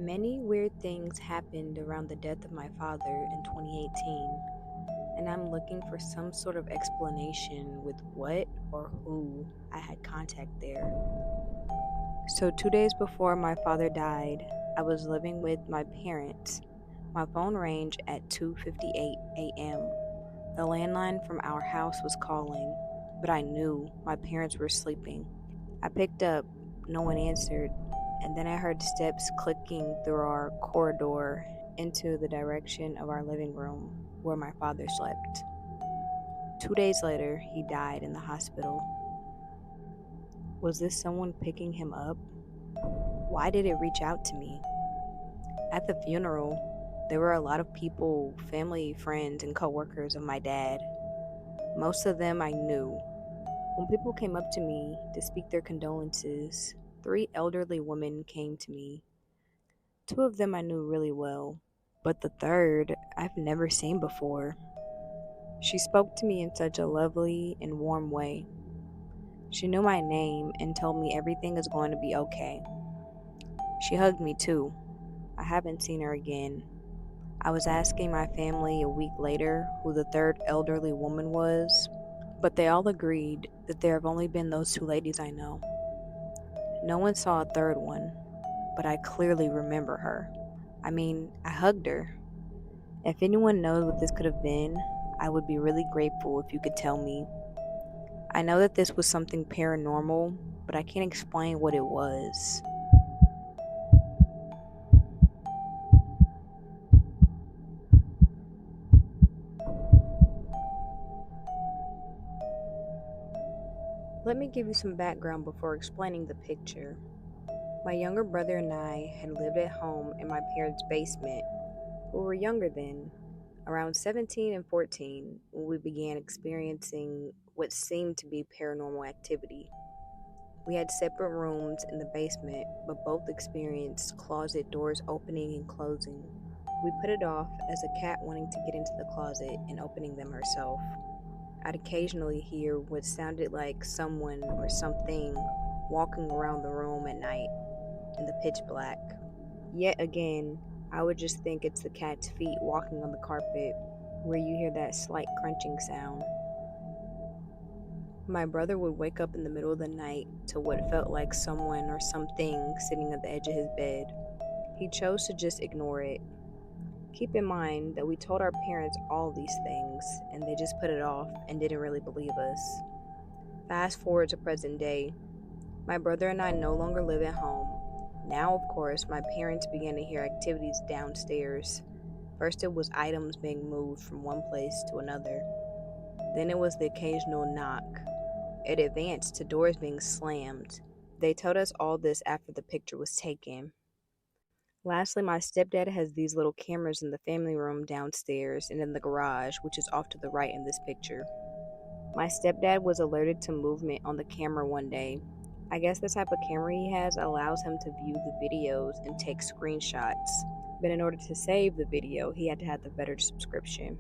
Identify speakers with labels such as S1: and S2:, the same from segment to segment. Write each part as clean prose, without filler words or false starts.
S1: Many weird things happened around the death of my father in 2018, and I'm looking for some sort of explanation with what or who I had contact there. So, 2 days before my father died, I was living with my parents. My phone rang at 2:58 a.m. The landline from our house was calling, but I knew my parents were sleeping. I picked up, no one answered, and then I heard steps clicking through our corridor into the direction of our living room where my father slept. 2 days later, he died in the hospital. Was this someone picking him up? Why did it reach out to me? At the funeral, there were a lot of people, family, friends, and coworkers of my dad. Most of them I knew. When people came up to me to speak their condolences, three elderly women came to me. Two of them I knew really well, but the third I've never seen before. She spoke to me in such a lovely and warm way. She knew my name and told me everything is going to be okay. She hugged me too. I haven't seen her again. I was asking my family a week later who the third elderly woman was, but they all agreed that there have only been those two ladies I know. No one saw a third one, but I clearly remember her. I mean, I hugged her. If anyone knows what this could have been, I would be really grateful if you could tell me. I know that this was something paranormal, but I can't explain what it was. Let me give you some background before explaining the picture. My younger brother and I had lived at home in my parents' basement. We were younger then, around 17 and 14, when we began experiencing what seemed to be paranormal activity. We had separate rooms in the basement, but both experienced closet doors opening and closing. We put it off as a cat wanting to get into the closet and opening them herself. I'd occasionally hear what sounded like someone or something walking around the room at night in the pitch black. Yet again, I would just think it's the cat's feet walking on the carpet, where you hear that slight crunching sound. My brother would wake up in the middle of the night to what felt like someone or something sitting at the edge of his bed. He chose to just ignore it. Keep in mind that we told our parents all these things, and they just put it off and didn't really believe us. Fast forward to present day, my brother and I no longer live at home. Now, of course, my parents began to hear activities downstairs. First, it was items being moved from one place to another. Then it was the occasional knock. It advanced to doors being slammed. They told us all this after the picture was taken. Lastly, my stepdad has these little cameras in the family room downstairs and in the garage, which is off to the right in this picture. My stepdad was alerted to movement on the camera one day. I guess the type of camera he has allows him to view the videos and take screenshots. But in order to save the video, he had to have the better subscription.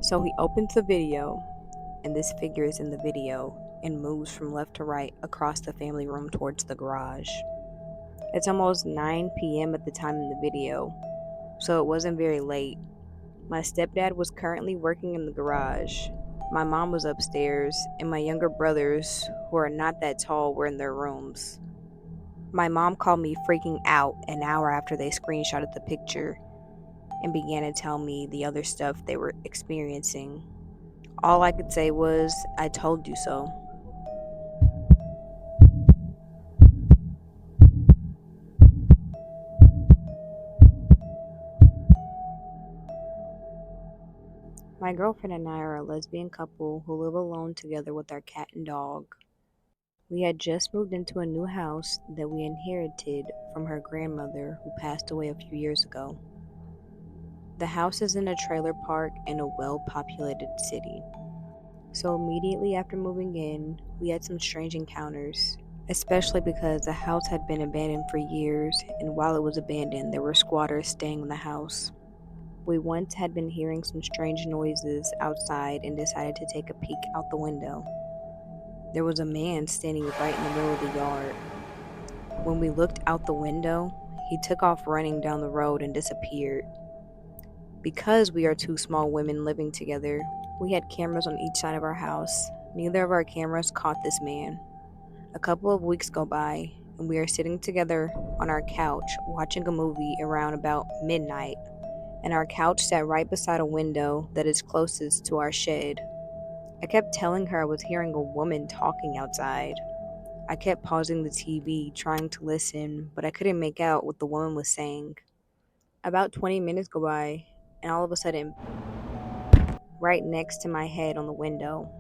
S1: So he opens the video, and this figure is in the video and moves from left to right across the family room towards the garage. It's almost 9 p.m. at the time in the video, so it wasn't very late. My stepdad was currently working in the garage. My mom was upstairs, and my younger brothers, who are not that tall, were in their rooms. My mom called me freaking out an hour after they screenshotted the picture and began to tell me the other stuff they were experiencing. All I could say was, I told you so. My girlfriend and I are a lesbian couple who live alone together with our cat and dog. We had just moved into a new house that we inherited from her grandmother who passed away a few years ago. The house is in a trailer park in a well-populated city. So immediately after moving in, we had some strange encounters, especially because the house had been abandoned for years, and while it was abandoned, there were squatters staying in the house. We once had been hearing some strange noises outside and decided to take a peek out the window. There was a man standing right in the middle of the yard. When we looked out the window, he took off running down the road and disappeared. Because we are two small women living together, we had cameras on each side of our house. Neither of our cameras caught this man. A couple of weeks go by, and we are sitting together on our couch watching a movie around about midnight, and our couch sat right beside a window that is closest to our shed. I kept telling her I was hearing a woman talking outside. I kept pausing the TV, trying to listen, but I couldn't make out what the woman was saying. About 20 minutes go by, and all of a sudden, right next to my head on the window,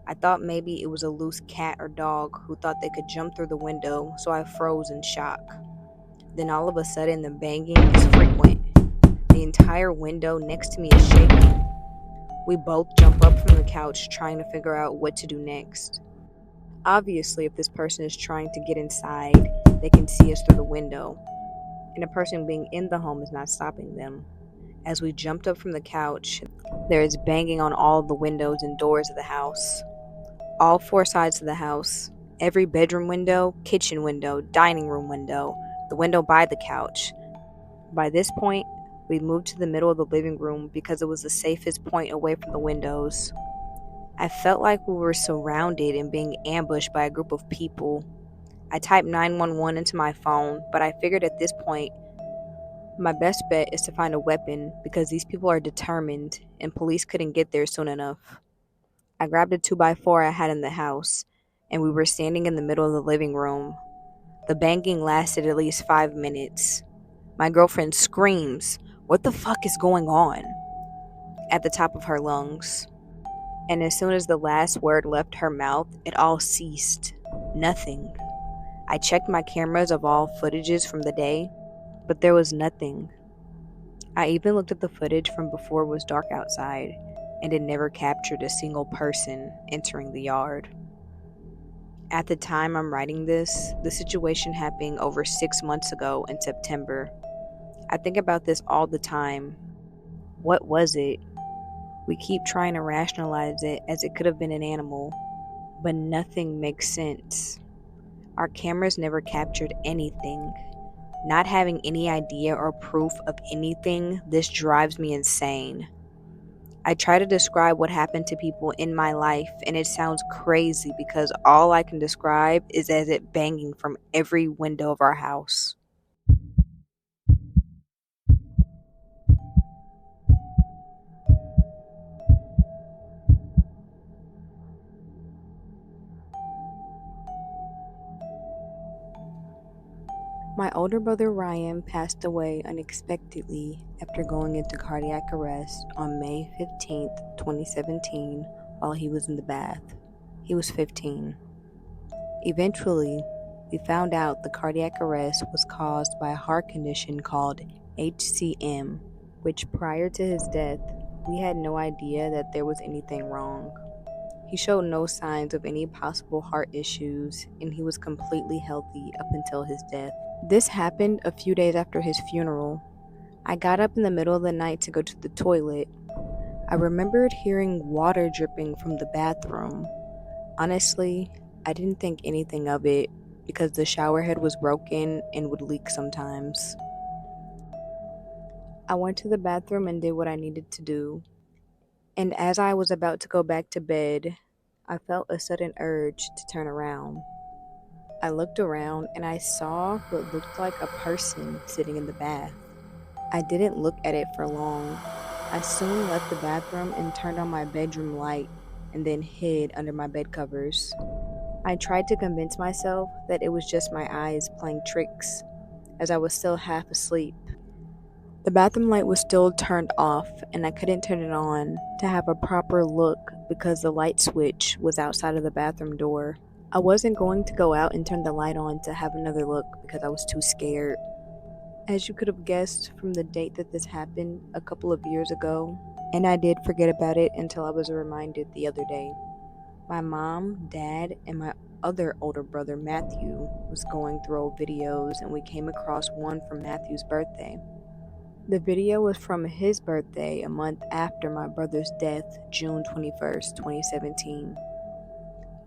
S1: I thought maybe it was a loose cat or dog who thought they could jump through the window, so I froze in shock. Then all of a sudden, the banging is frequent. The entire window next to me is shaking. We both jump up from the couch, trying to figure out what to do next. Obviously, if this person is trying to get inside, they can see us through the window, and a person being in the home is not stopping them. As we jumped up from the couch, there is banging on all the windows and doors of the house. All four sides of the house. Every bedroom window, kitchen window, dining room window, the window by the couch. By this point, we moved to the middle of the living room because it was the safest point away from the windows. I felt like we were surrounded and being ambushed by a group of people. I typed 911 into my phone, but I figured at this point, my best bet is to find a weapon because these people are determined and police couldn't get there soon enough. I grabbed a 2x4 I had in the house, and we were standing in the middle of the living room. The banging lasted at least 5 minutes. My girlfriend screams, "What the fuck is going on?" at the top of her lungs. And as soon as the last word left her mouth, it all ceased. Nothing. I checked my cameras of all footages from the day, but there was nothing. I even looked at the footage from before it was dark outside, and it never captured a single person entering the yard. At the time I'm writing this, the situation happened over 6 months ago in September. I think about this all the time. What was it? We keep trying to rationalize it as it could have been an animal, but nothing makes sense. Our cameras never captured anything. Not having any idea or proof of anything, this drives me insane. I try to describe what happened to people in my life, and it sounds crazy because all I can describe is as it banging from every window of our house. My older brother Ryan passed away unexpectedly after going into cardiac arrest on May 15th, 2017, while he was in the bath. He was 15. Eventually, we found out the cardiac arrest was caused by a heart condition called HCM, which prior to his death, we had no idea that there was anything wrong. He showed no signs of any possible heart issues, and he was completely healthy up until his death. This happened a few days after his funeral. I got up in the middle of the night to go to the toilet. I remembered hearing water dripping from the bathroom. Honestly, I didn't think anything of it because the shower head was broken and would leak sometimes. I went to the bathroom and did what I needed to do. And as I was about to go back to bed, I felt a sudden urge to turn around. I looked around and I saw what looked like a person sitting in the bath. I didn't look at it for long. I soon left the bathroom and turned on my bedroom light and then hid under my bed covers. I tried to convince myself that it was just my eyes playing tricks, as I was still half asleep. The bathroom light was still turned off, and I couldn't turn it on to have a proper look because the light switch was outside of the bathroom door. I wasn't going to go out and turn the light on to have another look because I was too scared. As you could have guessed from the date that this happened a couple of years ago, and I did forget about it until I was reminded the other day. My mom, dad, and my other older brother Matthew was going through old videos, and we came across one from Matthew's birthday. The video was from his birthday a month after my brother's death, June 21st, 2017.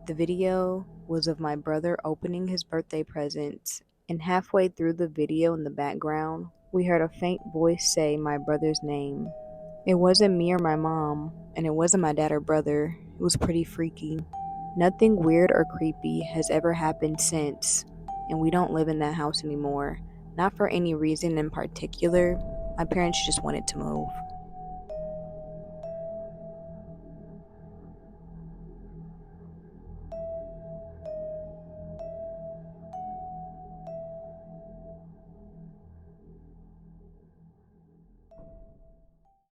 S1: The video was of my brother opening his birthday presents and halfway through the video in the background, we heard a faint voice say my brother's name. It wasn't me or my mom, and it wasn't my dad or brother. It was pretty freaky. Nothing weird or creepy has ever happened since, and we don't live in that house anymore. Not for any reason in particular. My parents just wanted to move.